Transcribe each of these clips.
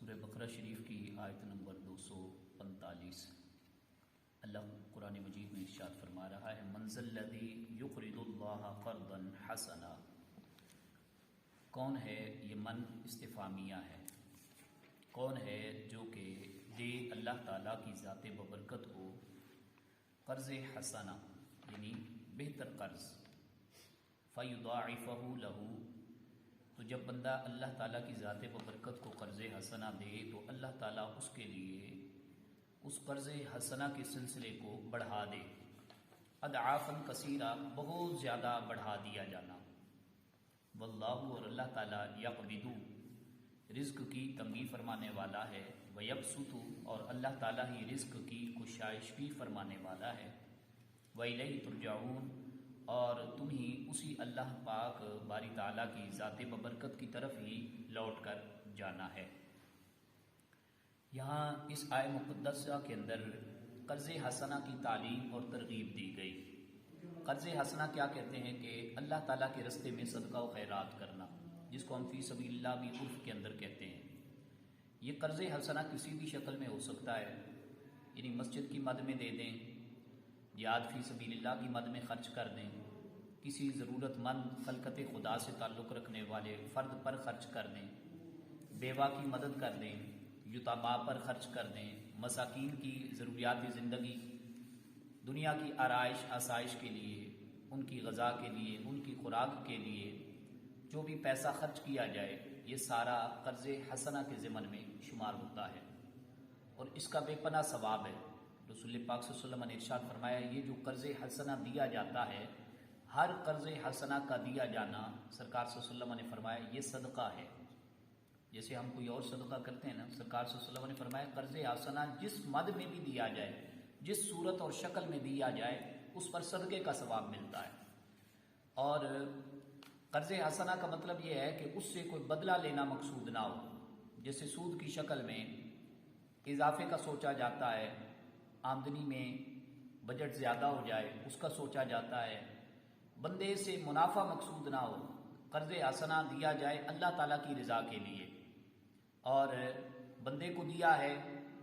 سورہ بقرہ شریف کی آیت نمبر 245۔ اللہ قرآن مجید میں ارشاد فرما رہا ہے من ذا الذی یقرض اللہ قرضا حسنا۔ کون ہے، یہ من استفہامیہ ہے، کون ہے جو کہ دے اللہ تعالیٰ کی ذات ببرکت کو قرض حسنا یعنی بہتر قرض، فیضاعفہ لہ، تو جب بندہ اللہ تعالیٰ کی ذات ببرکت کو قرض حسنہ دے تو اللہ تعالیٰ اس کے لیے اس قرض حسنہ کے سلسلے کو بڑھا دے، اضعافاً کثیرہ، بہت زیادہ بڑھا دیا جانا، واللہ، اور اللہ تعالیٰ یقبض، رزق کی تنگی فرمانے والا ہے، ویبسط، اور اللہ تعالیٰ ہی رزق کی کشائش بھی فرمانے والا ہے، وإلیہ ترجعون، اور تم ہی اسی اللہ پاک باری تعالیٰ کی ذات ببرکت کی طرف ہی لوٹ کر جانا ہے۔ یہاں اس آیت مقدسہ کے اندر قرض حسنہ کی تعلیم اور ترغیب دی گئی۔ قرض حسنہ کیا کہتے ہیں کہ اللہ تعالیٰ کے رستے میں صدقہ و خیرات کرنا، جس کو ہم فی سبیل اللہ بھی عرف کے اندر کہتے ہیں۔ یہ قرض حسنہ کسی بھی شکل میں ہو سکتا ہے، یعنی مسجد کی مد میں دے دیں، جہاد فی سبیل اللہ کی مد میں خرچ کر دیں، کسی ضرورت مند خلقت خدا سے تعلق رکھنے والے فرد پر خرچ کر دیں، بیوہ کی مدد کر دیں، یتامیٰ پر خرچ کر دیں، مساکین کی ضروریات زندگی، دنیا کی آرائش آسائش کے لیے، ان کی غذا کے لیے، ان کی خوراک کے لیے جو بھی پیسہ خرچ کیا جائے، یہ سارا قرض حسنہ کے ضمن میں شمار ہوتا ہے، اور اس کا بے پناہ ثواب ہے۔ رسول پاک صلی اللہ علیہ وسلم نے ارشاد فرمایا، یہ جو قرض حسنہ دیا جاتا ہے، ہر قرض حسنہ کا دیا جانا، سرکار صلی اللہ علیہ وسلم نے فرمایا یہ صدقہ ہے۔ جیسے ہم کوئی اور صدقہ کرتے ہیں نا، سرکار صلی اللہ علیہ وسلم نے فرمایا قرض حسنہ جس مد میں بھی دیا جائے، جس صورت اور شکل میں دیا جائے، اس پر صدقے کا ثواب ملتا ہے۔ اور قرض حسنہ کا مطلب یہ ہے کہ اس سے کوئی بدلہ لینا مقصود نہ ہو، جیسے سود کی شکل میں اضافے کا سوچا جاتا ہے، آمدنی میں بجٹ زیادہ ہو جائے اس کا سوچا جاتا ہے، بندے سے منافع مقصود نہ ہو، قرض حسنہ دیا جائے اللہ تعالیٰ کی رضا کے لیے، اور بندے کو دیا ہے،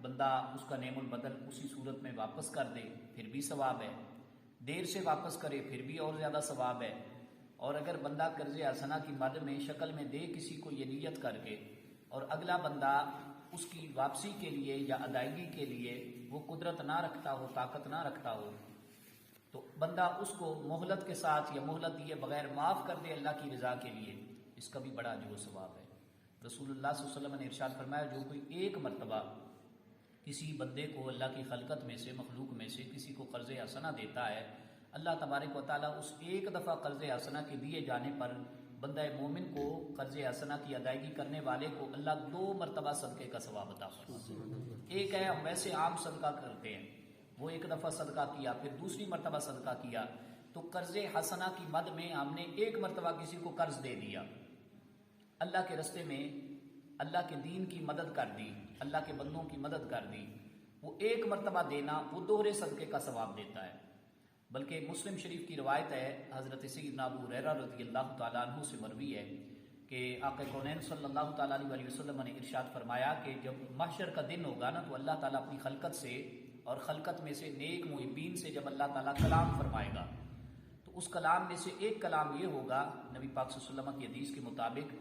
بندہ اس کا نعم البدل اسی صورت میں واپس کر دے، پھر بھی ثواب ہے، دیر سے واپس کرے پھر بھی اور زیادہ ثواب ہے، اور اگر بندہ قرض حسنہ کی مد میں شکل میں دے کسی کو یہ نیت کر کے، اور اگلا بندہ اس کی واپسی کے لیے یا ادائیگی کے لیے وہ قدرت نہ رکھتا ہو، طاقت نہ رکھتا ہو، تو بندہ اس کو مہلت کے ساتھ یا مہلت دیے بغیر معاف کر دے اللہ کی رضا کے لیے، اس کا بھی بڑا اجر و ثواب ہے۔ رسول اللہ صلی اللہ علیہ وسلم نے ارشاد فرمایا، جو کوئی ایک مرتبہ کسی بندے کو اللہ کی خلقت میں سے، مخلوق میں سے کسی کو قرض حسنہ دیتا ہے، اللہ تبارک و تعالیٰ اس ایک دفعہ قرض حسنہ کے دیے جانے پر بندہ مومن کو، قرض حسنہ کی ادائیگی کرنے والے کو، اللہ 2 مرتبہ صدقے کا ثواب عطا فرماتا ہے۔ ایک ہے ہم ویسے عام صدقہ کرتے ہیں، وہ ایک دفعہ صدقہ کیا، پھر دوسری مرتبہ صدقہ کیا، تو قرض حسنہ کی مد میں ہم نے ایک مرتبہ کسی کو قرض دے دیا، اللہ کے رستے میں اللہ کے دین کی مدد کر دی، اللہ کے بندوں کی مدد کر دی، وہ ایک مرتبہ دینا وہ دوہرے صدقے کا ثواب دیتا ہے۔ بلکہ مسلم شریف کی روایت ہے، حضرت سیدنا ابو ہریرہ رضی اللہ تعالیٰ عنہ سے مروی ہے کہ آقا کونین صلی اللہ تعالیٰ علیہ وسلم نے ارشاد فرمایا کہ جب محشر کا دن ہوگا نا، تو اللہ تعالیٰ اپنی خلقت سے اور خلقت میں سے نیک محبین سے جب اللہ تعالیٰ کلام فرمائے گا، تو اس کلام میں سے ایک کلام یہ ہوگا، نبی پاک صلی اللہ علیہ وسلم کی حدیث کے مطابق،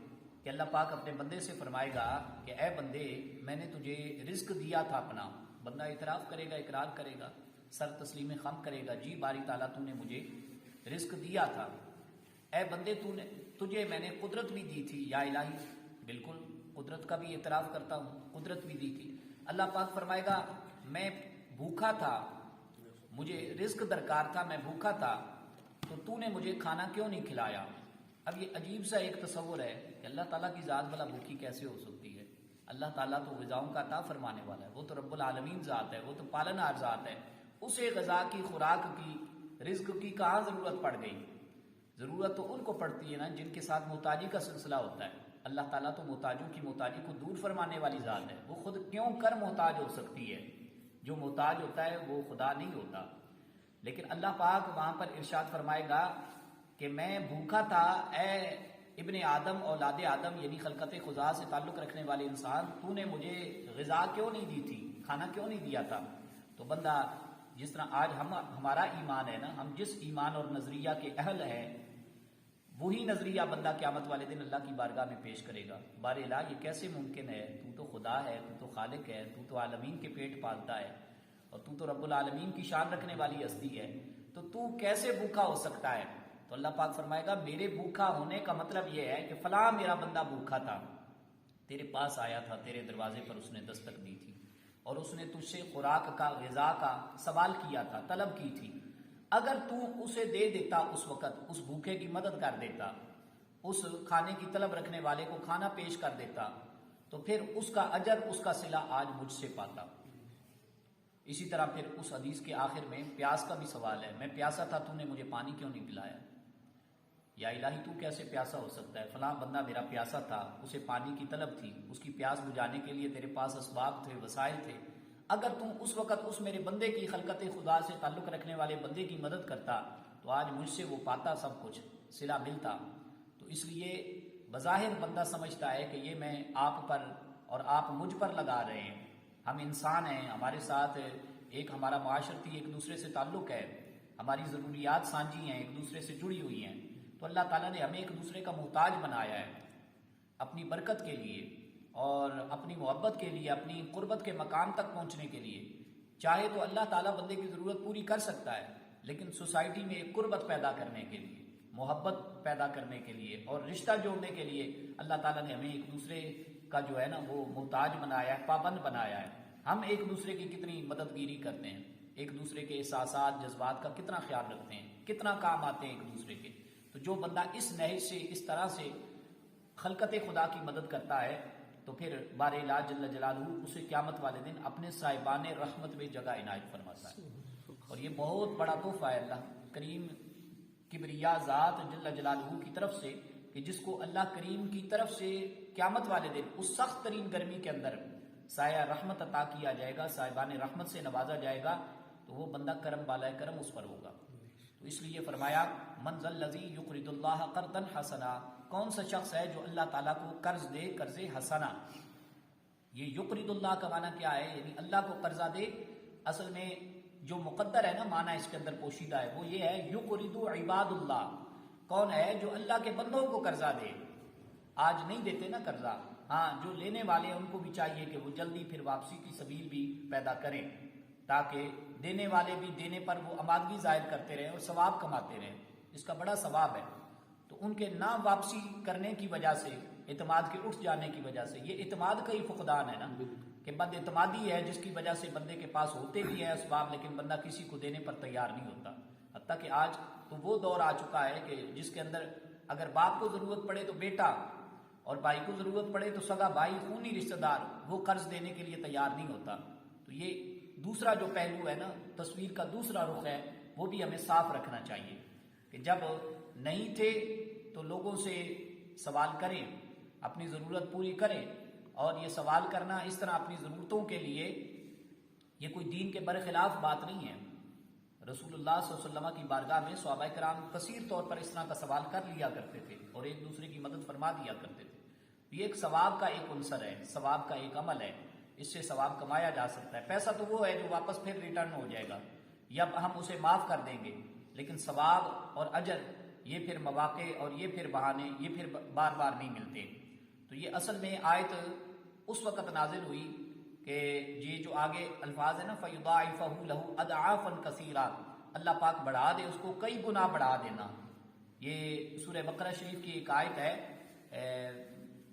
کہ اللہ پاک اپنے بندے سے فرمائے گا کہ اے بندے، میں نے تجھے رزق دیا تھا اپنا، بندہ اعتراف کرے گا، اقرار کرے گا، سر تسلیم خم کرے گا، جی باری تعالیٰ تو نے مجھے رزق دیا تھا، اے بندے تجھے میں نے قدرت بھی دی تھی، یا الہی، بالکل قدرت کا بھی اعتراف کرتا ہوں، قدرت بھی دی تھی۔ اللہ پاک فرمائے گا میں بھوکا تھا، مجھے رزق درکار تھا، میں بھوکا تھا، تو نے مجھے کھانا کیوں نہیں کھلایا؟ اب یہ عجیب سا ایک تصور ہے کہ اللہ تعالیٰ کی ذات بھلا بھوکی کیسے ہو سکتی ہے؟ اللہ تعالیٰ تو غذاؤں کا عطا فرمانے والا ہے، وہ تو رب العالمین ذات ہے، وہ تو پالنہار ذات ہے، اسے غذا کی، خوراک کی، رزق کی کہاں ضرورت پڑ گئی؟ ضرورت تو ان کو پڑتی ہے نا جن کے ساتھ محتاجی کا سلسلہ ہوتا ہے۔ اللہ تعالیٰ تو محتاجوں کی محتاجی کو دور فرمانے والی ذات ہے، وہ خود کیوں کر محتاج ہو سکتی ہے؟ جو محتاج ہوتا ہے وہ خدا نہیں ہوتا۔ لیکن اللہ پاک وہاں پر ارشاد فرمائے گا کہ میں بھوکا تھا، اے ابن آدم اولاد آدم یعنی خلقت خدا سے تعلق رکھنے والے انسان، تو نے مجھے غذا کیوں نہیں دی تھی، کھانا کیوں نہیں دیا تھا؟ تو بندہ جس طرح آج ہمارا ایمان ہے نا، ہم جس ایمان اور نظریہ کے اہل ہیں وہی نظریہ بندہ قیامت والے دن اللہ کی بارگاہ میں پیش کرے گا۔ بار الہ یہ کیسے ممکن ہے؟ تو خدا ہے، تو خالق ہے، تو عالمین کے پیٹ پالتا ہے، اور تو رب العالمین کی شان رکھنے والی ہستی ہے، تو کیسے بھوکا ہو سکتا ہے؟ تو اللہ پاک فرمائے گا میرے بھوکا ہونے کا مطلب یہ ہے کہ فلاں میرا بندہ بھوکا تھا، تیرے پاس آیا تھا، تیرے دروازے پر اس نے دستک دی تھی، اور اس نے تجھ سے خوراک کا، غذا کا سوال کیا تھا، طلب کی تھی۔ اگر تو اسے دے دیتا، اس وقت اس بھوکے کی مدد کر دیتا، اس کھانے کی طلب رکھنے والے کو کھانا پیش کر دیتا، تو پھر اس کا اجر، اس کا صلہ آج مجھ سے پاتا۔ اسی طرح پھر اس حدیث کے آخر میں پیاس کا بھی سوال ہے، میں پیاسا تھا، تو نے مجھے پانی کیوں نہیں پلایا؟ یا الہی تو کیسے پیاسا ہو سکتا ہے؟ فلاں بندہ میرا پیاسا تھا، اسے پانی کی طلب تھی، اس کی پیاس بجھانے کے لیے تیرے پاس اسباب تھے، وسائل تھے، اگر تم اس وقت اس میرے بندے کی، خلقت خدا سے تعلق رکھنے والے بندے کی مدد کرتا تو آج مجھ سے وہ پاتا، سب کچھ صلہ ملتا۔ تو اس لیے بظاہر بندہ سمجھتا ہے کہ یہ میں آپ پر اور آپ مجھ پر لگا رہے ہیں، ہم انسان ہیں، ہمارے ساتھ ایک ہمارا معاشرتی ایک دوسرے سے تعلق ہے، ہماری ضروریات سانجھی ہیں، ایک دوسرے سے جڑی ہوئی ہیں، تو اللہ تعالیٰ نے ہمیں ایک دوسرے کا محتاج بنایا ہے اپنی برکت کے لیے اور اپنی محبت کے لیے، اپنی قربت کے مقام تک پہنچنے کے لیے۔ چاہے تو اللہ تعالیٰ بندے کی ضرورت پوری کر سکتا ہے، لیکن سوسائٹی میں ایک قربت پیدا کرنے کے لیے، محبت پیدا کرنے کے لیے اور رشتہ جوڑنے کے لیے اللہ تعالیٰ نے ہمیں ایک دوسرے کا جو ہے نا وہ محتاج بنایا ہے، پابند بنایا ہے۔ ہم ایک دوسرے کی کتنی مددگیری کرتے ہیں، ایک دوسرے کے احساسات، جذبات کا کتنا خیال رکھتے ہیں، کتنا کام آتے ہیں ایک دوسرے کے۔ تو جو بندہ اس نہج سے، اس طرح سے خلقت خدا کی مدد کرتا ہے تو پھر بار الہ جل جلالہ اسے قیامت والے دن اپنے صاحبان رحمت میں جگہ عنایت فرماتا ہے، اور یہ بہت بڑا تحفہ ہے اللہ کریم کبریا ذات جل جلالہ کی طرف سے، کہ جس کو اللہ کریم کی طرف سے قیامت والے دن اس سخت ترین گرمی کے اندر سایہ رحمت عطا کیا جائے گا، صاحبان رحمت سے نوازا جائے گا، تو وہ بندہ کرم والا کرم اس پر ہوگا۔ تو اس لیے فرمایا من ذا الذی یقرض اللہ قرضا حسنا، کون سا شخص ہے جو اللہ تعالیٰ کو قرض دے، قرض حسنا۔ یہ یقرض اللہ کا معنی کیا ہے؟ یعنی اللہ کو قرضہ دے۔ اصل میں جو مقدر ہے نا معنی اس کے اندر پوشیدہ ہے، وہ یہ ہے یقرض عباد اللہ، کون ہے جو اللہ کے بندوں کو قرضہ دے۔ آج نہیں دیتے نا قرضہ، ہاں جو لینے والے ہیں ان کو بھی چاہیے کہ وہ جلدی پھر واپسی کی سبیل بھی پیدا کریں، تاکہ دینے والے بھی دینے پر وہ آمادگی ظاہر کرتے رہیں اور ثواب کماتے رہیں، اس کا بڑا ثواب ہے۔ تو ان کے نہ واپسی کرنے کی وجہ سے، اعتماد کے اٹھ جانے کی وجہ سے، یہ اعتماد کا ہی فقدان ہے نا، کہ بد اعتمادی ہے جس کی وجہ سے بندے کے پاس ہوتے بھی ہیں اسباب لیکن بندہ کسی کو دینے پر تیار نہیں ہوتا۔ حتیٰ کہ آج تو وہ دور آ چکا ہے کہ جس کے اندر اگر باپ کو ضرورت پڑے تو بیٹا، اور بھائی کو ضرورت پڑے تو سگا بھائی، خونی رشتہ دار، وہ قرض دینے کے لیے تیار نہیں ہوتا۔ تو یہ دوسرا جو پہلو ہے نا، تصویر کا دوسرا رخ ہے، وہ بھی ہمیں صاف رکھنا چاہیے کہ جب نہیں تھے تو لوگوں سے سوال کریں، اپنی ضرورت پوری کریں، اور یہ سوال کرنا اس طرح اپنی ضرورتوں کے لیے، یہ کوئی دین کے برخلاف بات نہیں ہے۔ رسول اللہ صلی اللہ علیہ وسلم کی بارگاہ میں صحابہ کرام کثیر طور پر اس طرح کا سوال کر لیا کرتے تھے اور ایک دوسرے کی مدد فرما دیا کرتے تھے۔ یہ ایک ثواب کا ایک عنصر ہے، ثواب کا ایک عمل ہے، اس سے ثواب کمایا جا سکتا ہے۔ پیسہ تو وہ ہے جو واپس پھر ریٹرن ہو جائے گا یا ہم اسے معاف کر دیں گے، لیکن ثواب اور اجر یہ پھر مواقع اور یہ پھر بہانے، یہ پھر بار بار نہیں ملتے۔ تو یہ اصل میں آیت اس وقت نازل ہوئی کہ یہ جو آگے الفاظ ہے نا فَيُضَاعِفَهُ لَهُ أَضْعَافًا كَثِيرًا، اللہ پاک بڑھا دے اس کو، کئی گنا بڑھا دینا۔ یہ سورہ بقرہ شریف کی ایک آیت ہے،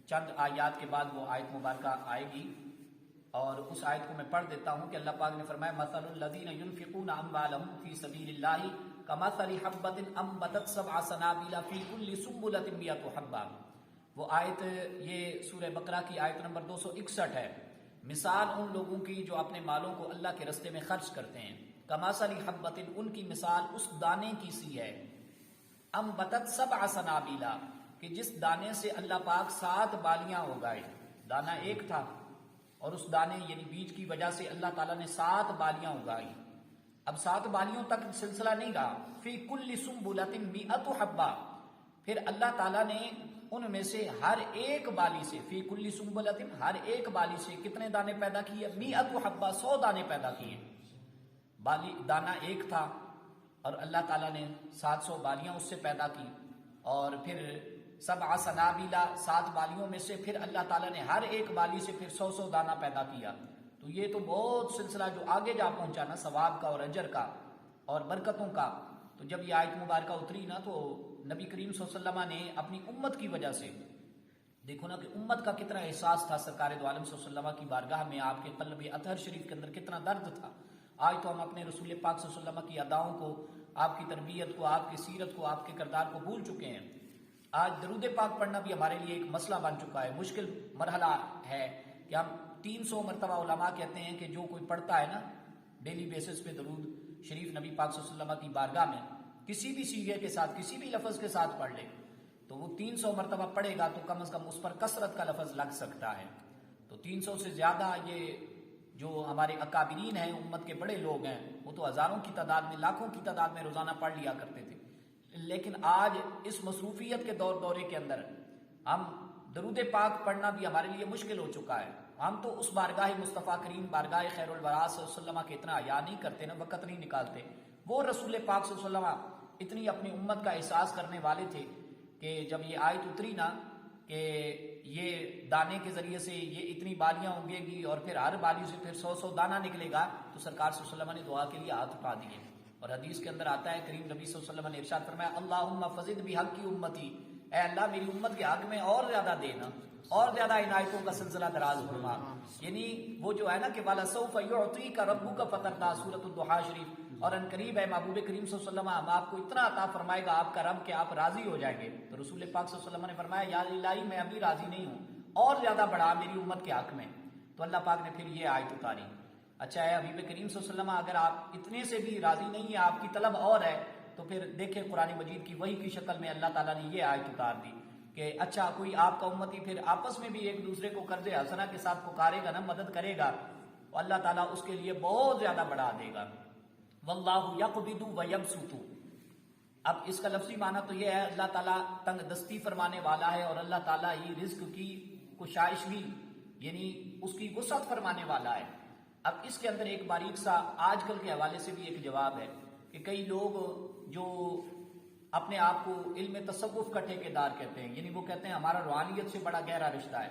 چند آیات کے بعد وہ آیت مبارکہ آئے گی، اور اس آیت کو میں پڑھ دیتا ہوں کہ اللہ پاک نے فرمایا مَثَلُ الَّذِينَ يُنْفِقُونَ أَمْوَالَهُمْ فِي سَبِيلِ اللَّهِ كَمَثَلِ حَبَّةٍ أَنبَتَتْ سَبْعَ سَنَابِلَ فِي كُلِّ سُنبُلَةٍ مِّائَةُ حَبَّةٍ۔ وہ آیت یہ سورہ بقرہ کی آیت نمبر 261 ہے۔ مثال ان لوگوں کی جو اپنے مالوں کو اللہ کے رستے میں خرچ کرتے ہیں، کمثل حبۃ، ان کی مثال اس دانے کی سی ہے، انبتت سبع سنابل، کہ جس دانے سے اللہ پاک 7 بالیاں اگائے۔ دانہ ایک تھا اور اس دانے یعنی بیج کی وجہ سے اللہ تعالیٰ نے 7 بالیاں اگائی۔ اب 7 بالیوں تک سلسلہ نہیں رہا، فی کل سنبلۃ مئۃ حبہ، پھر اللہ تعالیٰ نے ان میں سے ہر ایک بالی سے فی کل سنبلۃ ہر ایک بالی سے کتنے دانے پیدا کیے؟ 100 حبہ 100 دانے پیدا کیے. بالی دانہ ایک تھا اور اللہ تعالیٰ نے 700 بالیاں اس سے پیدا کی، اور پھر 7 سنابلا 7 بالیوں میں سے پھر اللہ تعالیٰ نے ہر ایک بالی سے پھر 100 دانہ پیدا کیا. تو یہ تو بہت سلسلہ جو آگے جا پہنچا نا ثواب کا اور اجر کا اور برکتوں کا. تو جب یہ آیت مبارکہ اتری نا تو نبی کریم صلی اللہ علیہ وسلم نے اپنی امت کی وجہ سے، دیکھو نا کہ امت کا کتنا احساس تھا سرکار دو عالم صلی اللہ علیہ وسلم کی بارگاہ میں، آپ کے قلب اطہر شریف کے اندر کتنا درد تھا. آج تو ہم اپنے رسول پاک صلی اللہ علیہ وسلم کی اداؤں کو، آپ کی تربیت کو، آپ کی سیرت کو، آپ کے کردار کو بھول چکے ہیں. آج درود پاک پڑھنا بھی ہمارے لیے ایک مسئلہ بن چکا ہے، مشکل مرحلہ ہے کہ ہم 300 مرتبہ علماء کہتے ہیں کہ جو کوئی پڑھتا ہے نا ڈیلی بیسس پہ درود شریف نبی پاک صلی اللہ علیہ وسلم کی بارگاہ میں کسی بھی سیغے کے ساتھ کسی بھی لفظ کے ساتھ پڑھ لے تو وہ 300 مرتبہ پڑھے گا تو کم از کم اس پر کثرت کا لفظ لگ سکتا ہے. تو 300 سے زیادہ یہ جو ہمارے اکابرین ہیں، امت کے بڑے لوگ ہیں، وہ تو ہزاروں کی تعداد میں، لاکھوں کی تعداد میں روزانہ پڑھ لیا کرتے تھے. لیکن آج اس مصروفیت کے دورے کے اندر ہم درود پاک پڑھنا بھی ہمارے لیے مشکل ہو چکا ہے. ہم تو اس بارگاہ مصطفیٰ کریم بارگاہ خیر الورا صلی اللہ علیہ وسلم کے اتنا حیا نہیں کرتے نا، وقت نہیں نکالتے. وہ رسول پاک صلی اللہ علیہ وسلم اتنی اپنی امت کا احساس کرنے والے تھے کہ جب یہ آیت اتری نا کہ یہ دانے کے ذریعے سے یہ اتنی بالیاں اگیں گی اور پھر ہر بالی سے پھر 100 دانہ نکلے گا، تو سرکار صلی اللہ علیہ وسلم نے دعا کے لیے ہاتھ اٹھا دیے. اور حدیث کے اندر آتا ہے کریم نبی صلی اللہ علیہ وسلم نے ارشاد فرمایا اللہم فزد بحق کی امتی، اے اللہ میری امت کے حق میں اور زیادہ دینا، اور زیادہ عنایتوں کا سلسلہ دراز فرما. یعنی وہ جو ہے نا کہ والا سوف یعطیک ربک فترضی سورۃ الضحیٰ شریف، اور ان قریب ہے محبوب کریم صلی اللہ علیہ وسلم ہم آپ کو اتنا عطا فرمائے گا آپ کا رب کہ آپ راضی ہو جائیں گے. تو رسول پاک صلی اللہ علیہ وسلم نے فرمایا یا الہی میں ابھی راضی نہیں ہوں، اور زیادہ بڑھا میری امت کے حق میں. تو اللہ پاک نے پھر یہ آیت اتاری. اچھا ہے حبیب کریم صلی اللہ علیہ وسلم اگر آپ اتنے سے بھی راضی نہیں ہیں، آپ کی طلب اور ہے، تو پھر دیکھیں قرآن مجید کی وحی کی شکل میں اللہ تعالیٰ نے یہ آیت اتار دی کہ اچھا کوئی آپ کا امتی پھر آپس میں بھی ایک دوسرے کو قرض حسنہ کے ساتھ پکارے گا نا، مدد کرے گا، تو اللہ تعالیٰ اس کے لیے بہت زیادہ بڑھا دے گا. واللہ یقبض ویبسط. اب اس کا لفظی معنی تو یہ ہے اللہ تعالیٰ تنگ دستی فرمانے والا ہے، اور اللہ تعالیٰ ہی رزق کی کشائش بھی یعنی اس کی وسعت فرمانے والا ہے. اب اس کے اندر ایک باریک سا آج کل کے حوالے سے بھی ایک جواب ہے کہ کئی لوگ جو اپنے آپ کو علم تصوف کا ٹھیکیدار کہتے ہیں، یعنی وہ کہتے ہیں ہمارا روحانیت سے بڑا گہرا رشتہ ہے،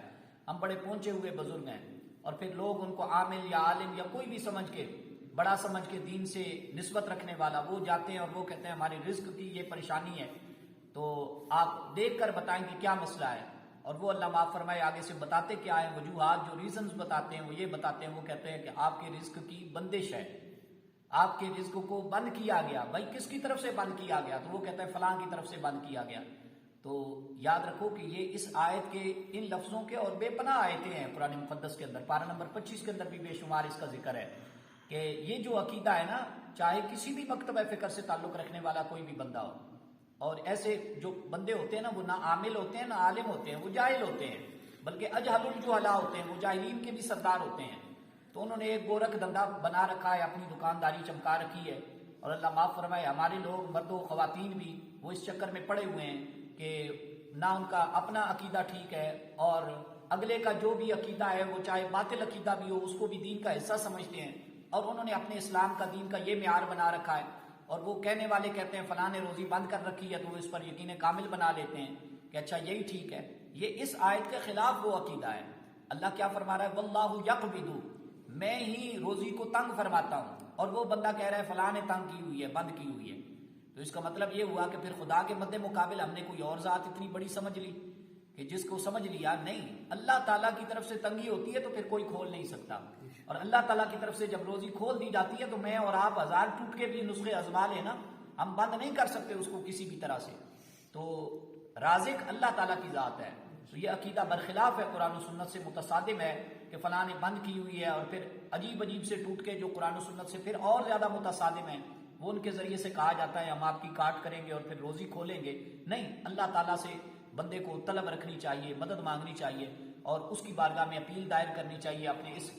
ہم بڑے پہنچے ہوئے بزرگ ہیں، اور پھر لوگ ان کو عامل یا عالم یا کوئی بھی سمجھ کے بڑا سمجھ کے دین سے نسبت رکھنے والا وہ جاتے ہیں اور وہ کہتے ہیں ہمارے رزق کی یہ پریشانی ہے، تو آپ دیکھ کر بتائیں کہ کیا مسئلہ ہے. اور وہ اللہ معاف فرمائے آگے سے بتاتے کیا ہیں، وجوہات جو ریزنز بتاتے ہیں وہ یہ بتاتے ہیں، وہ کہتے ہیں کہ آپ کے رزق کی بندش ہے، آپ کے رزق کو بند کیا گیا. بھائی کس کی طرف سے بند کیا گیا؟ تو وہ کہتا ہے فلاں کی طرف سے بند کیا گیا. تو یاد رکھو کہ یہ اس آیت کے ان لفظوں کے اور بے پناہ آیتیں ہیں قرآن مقدس کے اندر. پارہ نمبر 25 کے اندر بھی بے شمار اس کا ذکر ہے کہ یہ جو عقیدہ ہے نا، چاہے کسی بھی مکتبہ فکر سے تعلق رکھنے والا کوئی بھی بندہ ہو، اور ایسے جو بندے ہوتے ہیں نا وہ نہ عامل ہوتے ہیں نہ عالم ہوتے ہیں، وہ جاہل ہوتے ہیں، بلکہ اجہل الجہلاء ہوتے ہیں، وہ جاہلین کے بھی سردار ہوتے ہیں. تو انہوں نے ایک گورکھ دھندا بنا رکھا ہے، اپنی دکانداری چمکا رکھی ہے. اور اللہ معاف فرمائے ہمارے لوگ مرد و خواتین بھی وہ اس چکر میں پڑے ہوئے ہیں کہ نہ ان کا اپنا عقیدہ ٹھیک ہے، اور اگلے کا جو بھی عقیدہ ہے وہ چاہے باطل عقیدہ بھی ہو اس کو بھی دین کا حصہ سمجھتے ہیں، اور انہوں نے اپنے اسلام کا دین کا یہ معیار بنا رکھا ہے. اور وہ کہنے والے کہتے ہیں فلاں نے روزی بند کر رکھی ہے تو وہ اس پر یقین کامل بنا لیتے ہیں کہ اچھا یہی ٹھیک ہے. یہ اس آیت کے خلاف وہ عقیدہ ہے. اللہ کیا فرما رہا ہے؟ واللہ یقبض، میں ہی روزی کو تنگ فرماتا ہوں، اور وہ بندہ کہہ رہا ہے فلاں نے تنگ کی ہوئی ہے، بند کی ہوئی ہے. تو اس کا مطلب یہ ہوا کہ پھر خدا کے مد مقابل ہم نے کوئی اور ذات اتنی بڑی سمجھ لی کہ جس کو سمجھ لیا نہیں. اللہ تعالیٰ کی طرف سے تنگی ہوتی ہے تو پھر کوئی کھول نہیں سکتا، اور اللہ تعالیٰ کی طرف سے جب روزی کھول دی جاتی ہے تو میں اور آپ ہزار ٹوٹ کے بھی نسخے آزما لیں نا، ہم بند نہیں کر سکتے اس کو کسی بھی طرح سے. تو رازق اللہ تعالیٰ کی ذات ہے. تو یہ عقیدہ برخلاف ہے، قرآن و سنت سے متصادم ہے کہ فلاں نے بند کی ہوئی ہے، اور پھر عجیب عجیب سے ٹوٹ کے جو قرآن و سنت سے پھر اور زیادہ متصادم ہیں وہ ان کے ذریعے سے کہا جاتا ہے ہم آپ کی کاٹ کریں گے اور پھر روزی کھولیں گے. نہیں، اللہ تعالیٰ سے بندے کو طلب رکھنی چاہیے، مدد مانگنی چاہیے، اور اس کی بارگاہ میں اپیل دائر کرنی چاہیے اپنے اس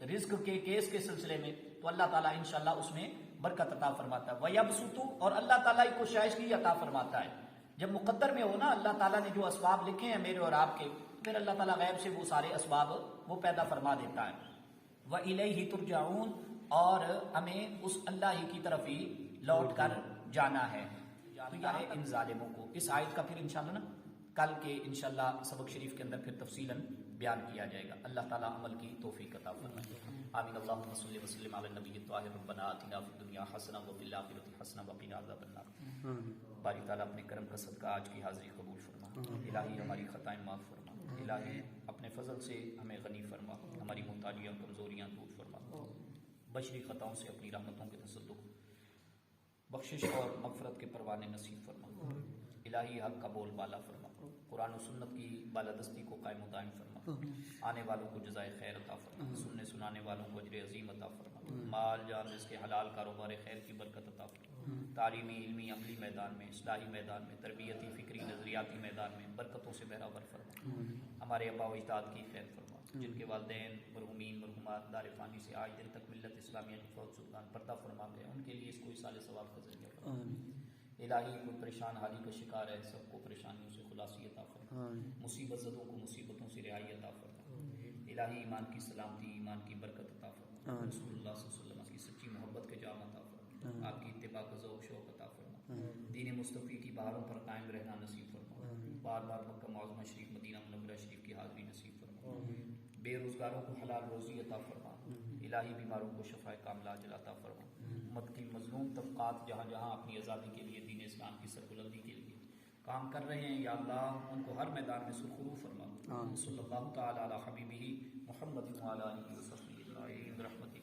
رزق کے کیس کے سلسلے میں. تو اللہ تعالیٰ انشاءاللہ اس میں برکت عطا فرماتا ہے. وَيَبْسُطُ، اور اللہ تعالیٰ کو شائش کی عطا فرماتا ہے. جب مقدر میں ہو نا اللہ تعالیٰ نے جو اسباب لکھے ہیں میرے اور آپ کے، پھر اللہ تعالیٰ غیب سے وہ سارے اسباب وہ پیدا فرما دیتا ہے۔ وَإِلَيْهِ تُرْجَعُونَ، اور ہمیں اس اللہ ہی کی طرف ہی لوٹ کر جانا ہے۔ تو یہ ہے ان ظالموں کو۔ اس آیت کا پھر انشاءاللہ نا کل کے انشاءاللہ سبق شریف کے اندر پھر تفصیلاً بیان کیا جائے گا۔ اللہ تعالیٰ عمل کی توفیق عطا فرمائے۔ آمین۔ اللہم صلی وسلم علی النبی الطاہر، ربنا آتنا فی الدنیا حسنہ وفی الآخرۃ حسنہ وقنا عذاب النار۔ باری تعالیٰ اپنے کرم کا صدقہ آج کی حاضری قبول فرما، الہی ہماری خطائیں معاف فرما، الہی اپنے فضل سے ہمیں غنی فرما، ہماری محتاجیاں کمزوریاں دور فرما، بشری خطاؤں سے اپنی رحمتوں کے تصدق بخشش اور مغفرت کے پروانے نصیب فرما، الہی حق کا بول بالا فرما، قرآن و سنت کی بالادستی کو قائم و دائم فرما، آنے والوں کو جزائے خیر عطا فرما، سننے سنانے والوں کو اجر عظیم عطا فرما، مال جان رزق کے حلال کاروبار خیر کی برکت عطا فرما، تعلیمی علمی عملی میدان میں، اصلاحی میدان میں، تربیتی فکری نظریاتی میدان میں برکتوں سے بہراور فرما، ہمارے آباء و اجداد کی خیر فرما، جن کے والدین مرحومین مرحومات دار فانی سے آج دن تک ملت اسلامیہ کی فوج سلطان پردہ فرما گئے، ان کے لیے اس کو اصال ثواب کا ذریعہ فرما۔ الہی کوئی پریشان حالی کا شکار ہے، سب کو پریشانیوں سے خلاصی عطا فرما، مصیبت زدوں کو مصیبتوں سے رہائی عطا فرما، الہی ایمان کی سلامتی ایمان کی برکت عطا فرما، رسول اللہ صلی اللہ علیہ وسلم کی سچی محبت کے جام عطا فرما، آپ کی اتباع کا ذوق شوق عطا فرما، دین مصطفی کی بہاروں پر قائم رہنا نصیب فرما، بار بار مکہ معظمہ شریف مدینہ منورہ شریف کی حاضری نصیب فرما، بے روزگاروں کو حلال روزی عطا فرما، الہی بیماروں کو شفا کاملہ عاجل عطا فرما، امت کی مظلوم طبقات جہاں جہاں اپنی آزادی کے لیے دین اسلام کی سربلندی کے لیے کام کر رہے ہیں، یا اللہ ان کو ہر میدان میں سرخرو فرما۔ صلی اللہ تعالی علی حبیبہ محمد وعلی آلہ وصحبہ اجمعین برحمتک